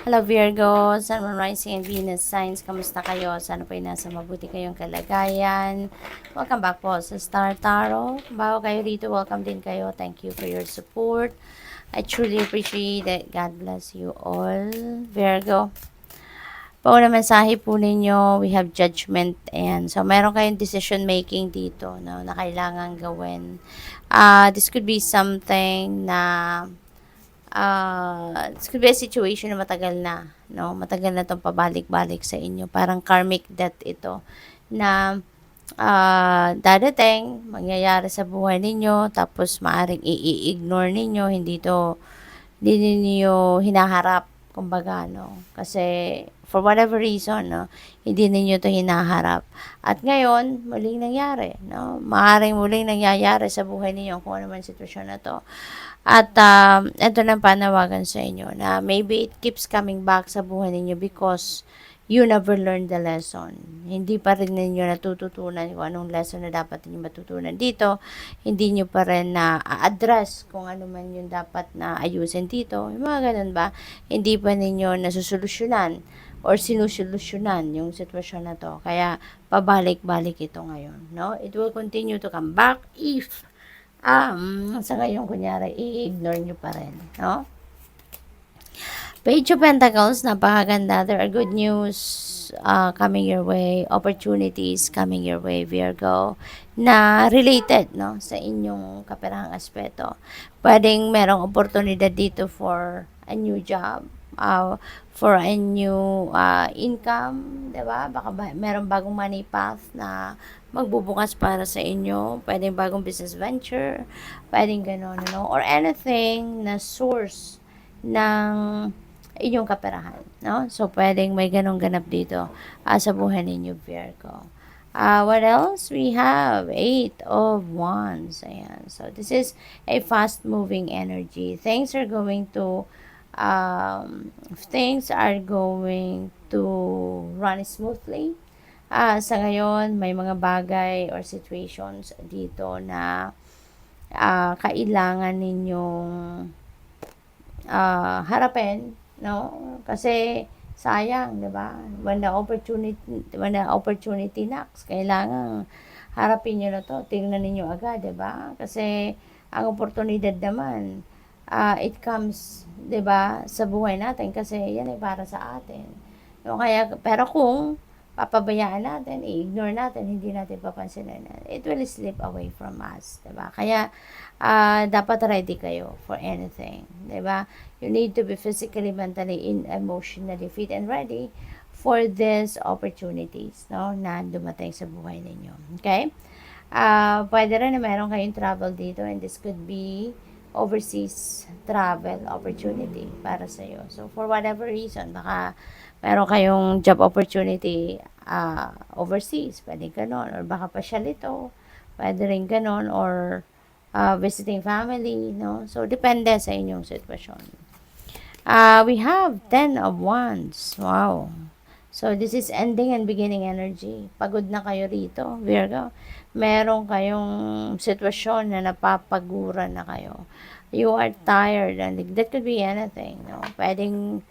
Hello Virgo, Sun, Moon, Rising, and Venus signs. Kamusta kayo? Sana po ay nasa mabuti kayong kalagayan. Welcome back po sa Star Tarot. Bago kayo dito, welcome din kayo. Thank you for your support. I truly appreciate it. God bless you all. Virgo, pauna mensahe po ninyo, we have judgment and so meron kayong decision making dito, no, na kailangan gawin. This could be something na this could be a situation na matagal na, no? Matagal na 'tong pabalik-balik sa inyo. Parang karmic debt ito na dadating, mangyayari sa buhay ninyo, tapos maaring i-ignore ninyo, hindi ninyo hinaharap, kumbaga, no? Kasi, for whatever reason, no, hindi ninyo to hinaharap. At ngayon, muling nangyari, no? Maaring muling nangyayari sa buhay ninyo kung ano man sitwasyon na to. At ito na panawagan sa inyo na maybe it keeps coming back sa buhay ninyo because you never learned the lesson. Hindi pa rin ninyo natututunan kung anong lesson na dapat ninyo matutunan dito. Hindi nyo pa rin na-address kung ano man yung dapat na ayusin dito. Yung mga ganun ba? Hindi pa ninyo nasusolusyonan or sinusolusyonan yung sitwasyon na to. Kaya, pabalik-balik ito ngayon. No? It will continue to come back if sa ngayon, kunyari, i-ignore nyo pa rin, no? Page of Pentacles, napakaganda. There are good news coming your way, opportunities coming your way, Virgo, na related, no, sa inyong kaperahang aspeto. Pwedeng merong oportunidad dito for a new job, for a new income, diba? Baka merong bagong money path na magbubukas para sa inyo. Pwedeng bagong business venture, pwedeng gano'n, no? Or anything na source ng inyong kaperahan, no? So, pwedeng may ganong ganap dito sa buhay ninyo, Virgo. What else? We have 8 of Wands. Ayan. So, this is a fast-moving energy. Things are going to run smoothly. Sa ngayon, may mga bagay or situations dito na kailangan ninyong harapin, no? Kasi sayang, 'di ba? When the opportunity knocks, kailangan harapin niyo na 'to. Tingnan niyo agad, 'di ba? Kasi ang oportunidad naman it comes, 'di ba, sa buhay natin kasi yan ay para sa atin. No, kaya pero kung papabayaan natin, i-ignore natin, hindi natin papansinin, it will slip away from us, 'di ba? Kaya dapat ready kayo for anything, 'di ba? You need to be physically, mentally, and emotionally fit and ready for these opportunities, no, na dumating sa buhay ninyo. Okay? Pwede rin na meron kayong travel dito and this could be overseas travel opportunity para sa iyo. So, for whatever reason, baka meron kayong job opportunity overseas, pwede ganon, or baka pasyal ito, pwede rin ganon, or visiting family, no? So, depende sa inyong sitwasyon. We have 10 of Wands. Wow. So, this is ending and beginning energy. Pagod na kayo rito, Virgo. Meron kayong sitwasyon na napapaguran na kayo. You are tired and that could be anything, no? Pwedeng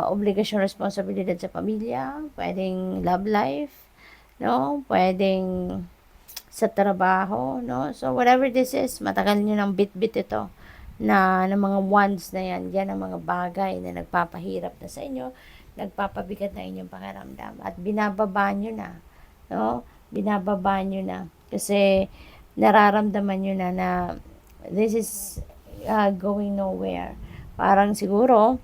obligasyon, responsibilidad sa pamilya, pwedeng love life, no? Pwedeng sa trabaho, no? So, whatever this is, matagal nyo ng bit-bit ito na ng mga wands na yan. Yan ang mga bagay na nagpapahirap na sa inyo, nagpapabigat na inyong pakiramdam. At binababa nyo na, no? Binababa nyo na. Kasi nararamdaman nyo na this is going nowhere. Parang siguro,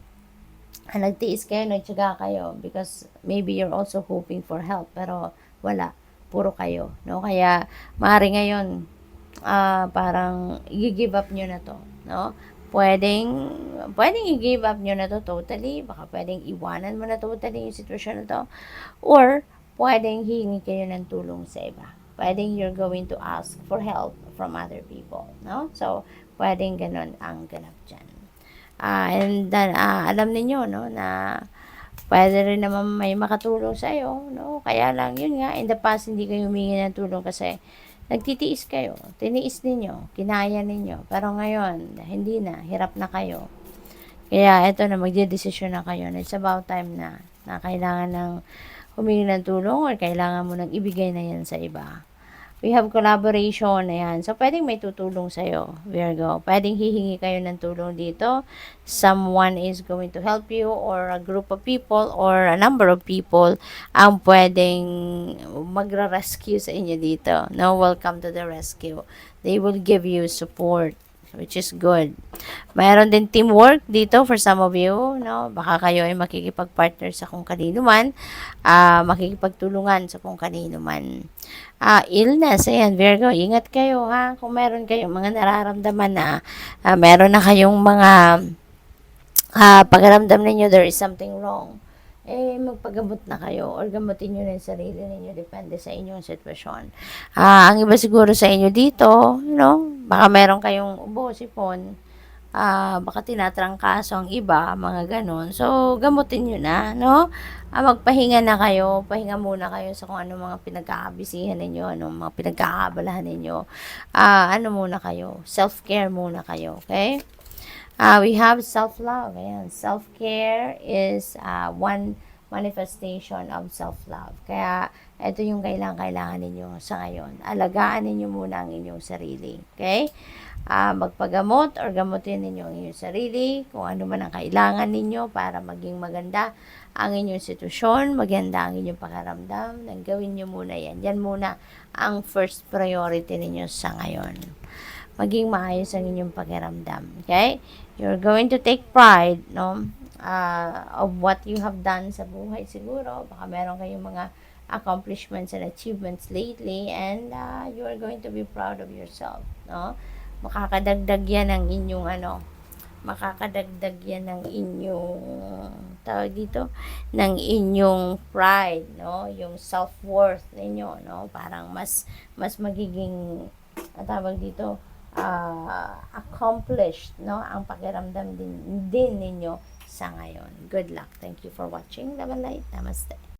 nagtiis kayo, nagtyaga kayo because maybe you're also hoping for help pero wala, puro kayo, no? Kaya maaari ngayon parang i-give up nyo na to, no? Pwedeng i-give up nyo na to totally, baka pwedeng iwanan mo na totally yung sitwasyon na to, or pwedeng hingi kayo ng tulong sa iba. Pwedeng you're going to ask for help from other people, no? So, pwedeng ganun ang ganap dyan. And then, alam niyo no, na pwede rin naman may makatulong sa iyo, no? Kaya lang, yun nga, in the past, hindi kayo humingi ng tulong kasi nagtitiis kayo, tiniis ninyo, kinaya ninyo. Pero ngayon, hindi na, hirap na kayo. Kaya eto na, magdedesisyon na kayo na it's about time na kailangan ng humingi ng tulong or kailangan mo ng ibigay na yan sa iba. We have collaboration, ayan. So, pwedeng may tutulong sa'yo, Virgo. Pwedeng hihingi kayo ng tulong dito. Someone is going to help you or a group of people or a number of people ang pwedeng magra-rescue sa inyo dito. No, welcome to the rescue. They will give you support, which is good. Mayroon din teamwork dito for some of you, no? Baka kayo ay makikipag-partner sa kung kanino man, makikipagtulungan sa kung kanino man. Illness, ayan, Virgo, ingat kayo ha. Kung meron kayong mga nararamdaman na meron na kayong mga pakiramdam ninyo there is something wrong, magpagamot na kayo or gamutin nyo na yung sarili ninyo, depende sa inyong sitwasyon. Ang iba siguro sa inyo dito, baka meron kayong ubo, sipon, baka tinatrangkaso ang iba, mga ganon. So, gamutin nyo na, no? Magpahinga na kayo, pahinga muna kayo sa kung ano mga pinagkakabisihan ninyo, ano mga pinagkakabalahan ninyo. Ano muna kayo, self-care muna kayo, okay? We have self-love. Ayan. Self-care is one manifestation of self-love. Kaya, ito yung kailangan ninyo sa ngayon. Alagaan ninyo muna ang inyong sarili. Okay? Magpagamot or gamutin ninyo ang inyong sarili, kung ano man ang kailangan ninyo para maging maganda ang inyong sitwasyon, maganda ang inyong pakiramdam, nang gawin nyo muna yan. Yan muna ang first priority ninyo sa ngayon. Maging maayos ang inyong pakiramdam. Okay? You're going to take pride, no? Of what you have done sa buhay siguro. Baka meron kayong mga accomplishments and achievements lately and you are going to be proud of yourself, no? Makakadagdag yan ng inyong makakadagdag yan ng inyong tawag dito, ng inyong pride, no? Yung self-worth ninyo, no? Parang mas magiging tawag dito, accomplished, no? Ang pakiramdam din ninyo sa ngayon. Good luck. Thank you for watching. Love and light. Namaste.